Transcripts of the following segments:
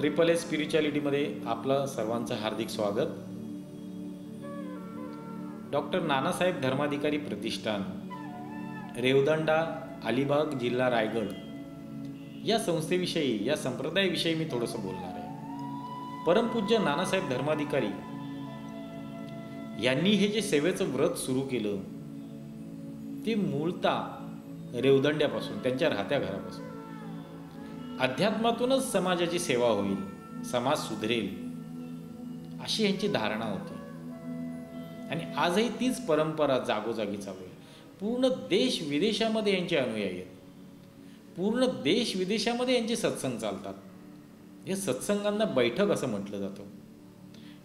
Triple A स्पिरिच्युअलिटीमध्ये आपलं सर्वांचं हार्दिक स्वागत. डॉक्टर नानासाहेब धर्माधिकारी प्रतिष्ठान, रेवदंडा, अलिबाग, जिल्हा रायगड या संस्थेविषयी, या संप्रदायाविषयी मी थोडंसं बोलणार आहे. परमपूज्य नानासाहेब धर्माधिकारी यांनी हे जे सेवेचं व्रत सुरू केलं ते मूळतः रेवदंड्यापासून, त्यांच्या राहत्या घरापासून. अध्यात्मातूनच समाजाची सेवा होईल, समाज सुधरेल अशी यांची धारणा होती. आणि आजही तीच परंपरा जागोजागी चालू आहे. पूर्ण देश विदेशामध्ये यांचे अनुयायी आहेत. पूर्ण देश विदेशामध्ये यांचे सत्संग चालतात. या सत्संगांना बैठक असं म्हटलं जातं.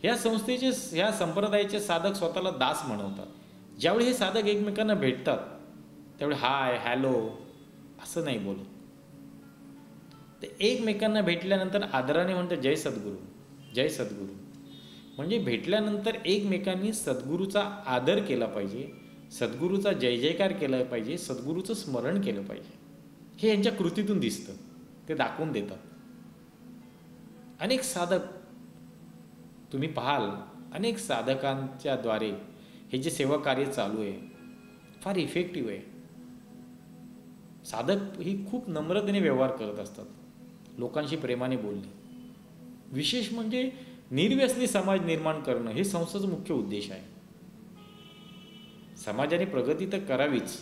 ह्या संस्थेचे, ह्या संप्रदायाचे साधक स्वतःला दास म्हणवतात. ज्यावेळी हे साधक एकमेकांना भेटतात त्यावेळी हाय, हॅलो असं नाही बोलत. ते एकमेकांना भेटल्यानंतर आदराने म्हणतात जय सद्गुरू, जय सद्गुरू. म्हणजे भेटल्यानंतर एकमेकांनी सद्गुरूचा आदर केला पाहिजे, सद्गुरूचा जय जयकार केला पाहिजे, सद्गुरूचं स्मरण केलं पाहिजे. हे यांच्या कृतीतून दिसतं, ते दाखवून देतात. अनेक साधक तुम्ही पाहाल, अनेक साधकांच्या द्वारे हे जे सेवा कार्य चालू आहे फार इफेक्टिव्ह आहे. साधक ही खूप नम्रतेने व्यवहार करत असतात, लोकांशी प्रेमाने बोलणे. विशेष म्हणजे निर्व्यसनी समाज निर्माण करणं हे संस्थेचा मुख्य उद्देश आहे. समाजाने प्रगती तर करावीच,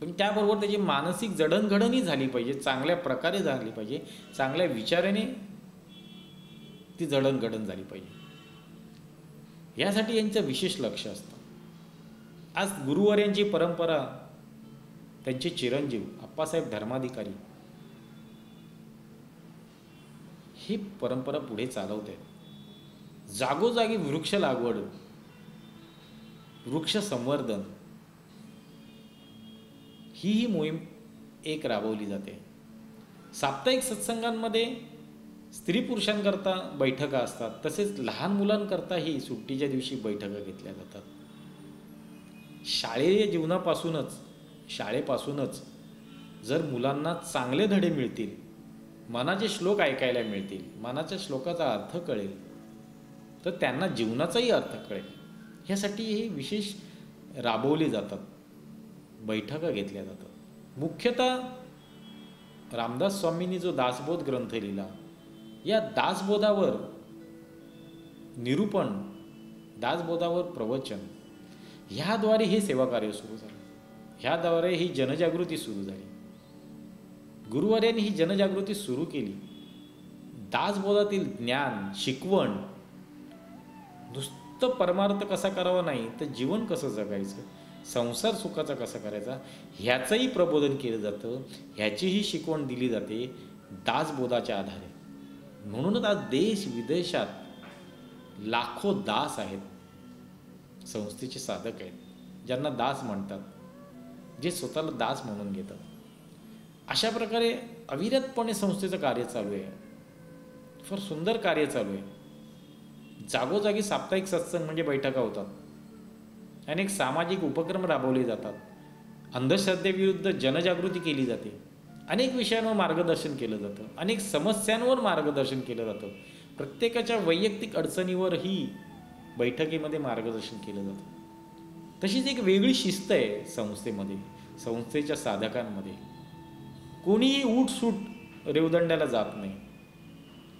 पण त्याबरोबर त्याची मानसिक जडणघडणही झाली पाहिजे, चांगल्या प्रकारे झाली पाहिजे, चांगल्या विचाराने ती जडणघडण झाली पाहिजे. यासाठी यांचं विशेष लक्ष असतं. आज गुरुवर्यांची परंपरा, त्यांचे चिरंजीव आप्पासाहेब धर्माधिकारी ही परंपरा पुढे चालवत आहेत. जागोजागी वृक्ष लागवड, वृक्ष संवर्धन ही मोहीम एक राबवली जाते. साप्ताहिक सत्संगांमध्ये स्त्री पुरुषांकरता बैठका असतात, तसेच लहान मुलांकरताही सुट्टीच्या दिवशी बैठका घेतल्या जातात. शाळेपासूनच जर मुलांना चांगले धडे मिळतील, मनाचे श्लोक ऐकायला मिळतील, मनाच्या श्लोकाचा अर्थ कळेल, तर त्यांना जीवनाचाही अर्थ कळेल. ह्यासाठी हे विशेष राबवले जातात, बैठका घेतल्या जातात. मुख्यतः रामदास स्वामींनी जो दासबोध ग्रंथ लिहिला, या दासबोधावर निरूपण, दासबोधावर प्रवचन, ह्याद्वारे हे सेवा कार्य सुरू झालं. ह्याद्वारे ही जनजागृती सुरू झाली. गुरुवर्यांनी ही जनजागृती सुरू केली. दासबोधातील ज्ञान, शिकवण, नुसतं परमार्थ कसा करावा नाही, तर जीवन कसं जगायचं, संसार सुखाचा कसा करायचा ह्याचंही प्रबोधन केलं जातं. ह्याचीही शिकवण दिली जाते दासबोधाच्या आधारे. म्हणूनच आज देश विदेशात लाखो दास आहेत, संस्थेचे साधक आहेत, ज्यांना दास म्हणतात, जे स्वतःला दास म्हणून घेतात. अशा प्रकारे अविरतपणे संस्थेचं कार्य चालू आहे. फार सुंदर कार्य चालू आहे. जागोजागी साप्ताहिक सत्संग म्हणजे बैठका होतात. अनेक सामाजिक उपक्रम राबवले जातात. अंधश्रद्धेविरुद्ध जनजागृती केली जाते. अनेक विषयांवर मार्गदर्शन केलं जातं. अनेक समस्यांवर मार्गदर्शन केलं जातं. प्रत्येकाच्या वैयक्तिक अडचणीवरही बैठकीमध्ये मार्गदर्शन केलं जातं. तशीच एक वेगळी शिस्त आहे संस्थेमध्ये, संस्थेच्या साधकांमध्ये. कोणीही उठसूट रेवदंड्याला जात नाही.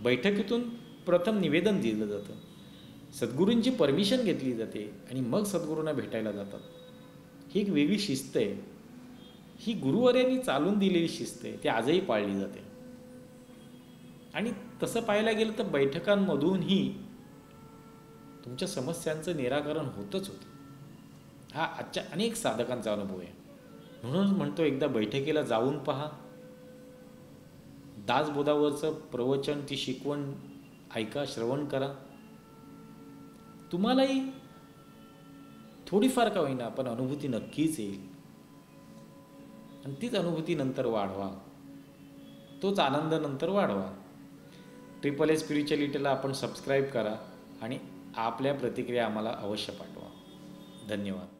बैठकीतून प्रथम निवेदन दिलं जातं, सद्गुरूंची परमिशन घेतली जाते आणि मग सद्गुरूंना भेटायला जातात. ही एक वेगळी शिस्त आहे. ही गुरुवर्यांनी चालून दिलेली शिस्त आहे, ती आजही पाळली जाते. आणि तसं पाहायला गेलं तर बैठकांमधूनही तुमच्या समस्यांचं निराकरण होतच होतं. हा आजच्या अनेक साधकांचा अनुभव आहे. म्हणून म्हणतो, एकदा बैठकीला जाऊन पहा, दासबोधावरचं प्रवचन, ती शिकवण ऐका, श्रवण करा. तुम्हालाही थोडीफार का होईना पण अनुभूती नक्कीच येईल. आणि तीच अनुभूती नंतर वाढवा, तोच आनंद नंतर वाढवा. ट्रिपल ए स्पिरिच्युअलिटीला आपण सबस्क्राईब करा आणि आपल्या प्रतिक्रिया आम्हाला अवश्य पाठवा. धन्यवाद.